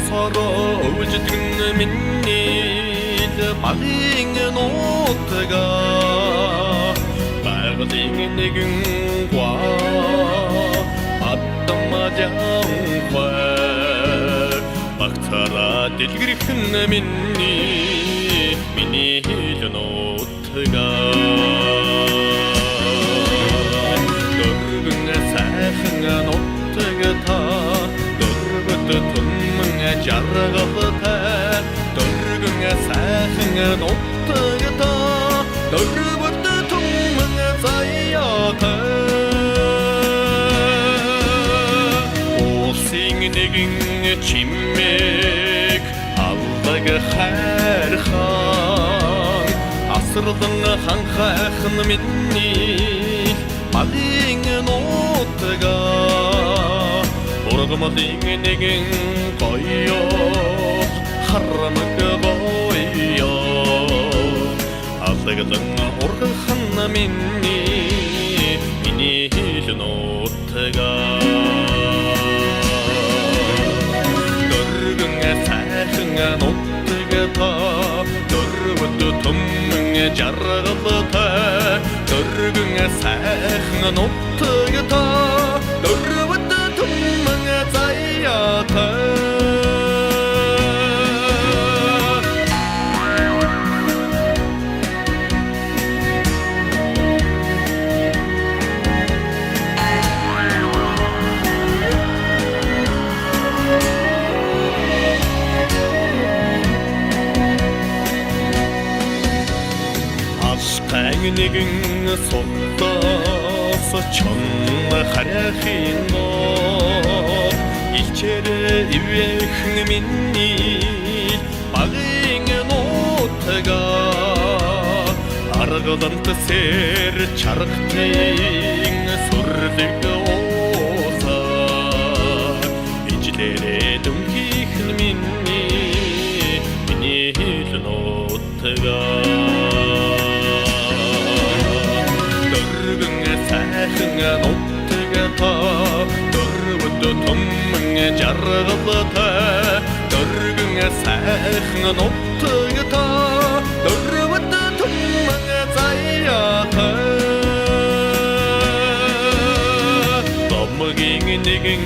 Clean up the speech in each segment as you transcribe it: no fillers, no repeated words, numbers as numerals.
서로 울지든 민일 말링은 오트가 말거딩 내근과 맞던 마장활 막타라 딜그리큰 민니 민일은 오트가 너르근 사흥한 오트가 다 돈멍에 자라가다 너르근에 사흥에 높다가다 너르부터 돈멍에 쌓여다 오싱이 내긴 침맥 알다가 хархан асрдан ханхахн минни малин нотга Orgamaling negin koyo haramaka boyo Aldagadang orgakhanna minni hilnottaga Dorgunga sahinga nottaga ta Dorwuddu tummunga jargalata Dorgunga sahinga nottaga ta Dorwuddu Ангнигэн султаас чонна харяхин ноо илчээрэ ивэхэн минни багын нотга аргадант сэр чаргтын сүрлэг ооса ичдэрэ дүнхийхэн минни миний нотга Sahinga nottaga ta Dorwuddu tummunga jargalata Dorgunga sahinga nottaga ta Dorwuddu tummunga zayyata Domging nigin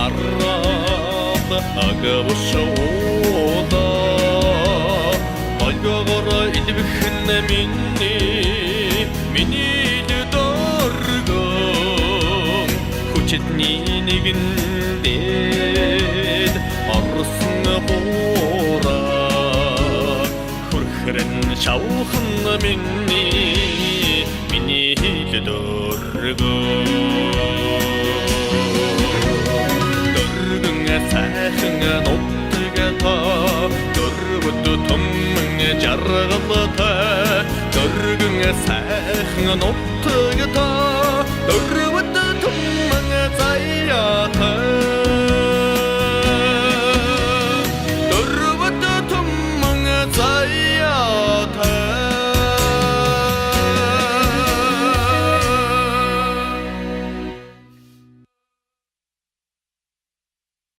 arrab agavushoda Maygagara ilbikhin minni Хүчитний нэгэндээд орсон буураа хүрхрэн шавхан миний дөргөн сайхан нутга та дөрвөд томмэн жаргалата дөргөн сайхан нутга та дөрвөд Dorwuddu tummunga zayyata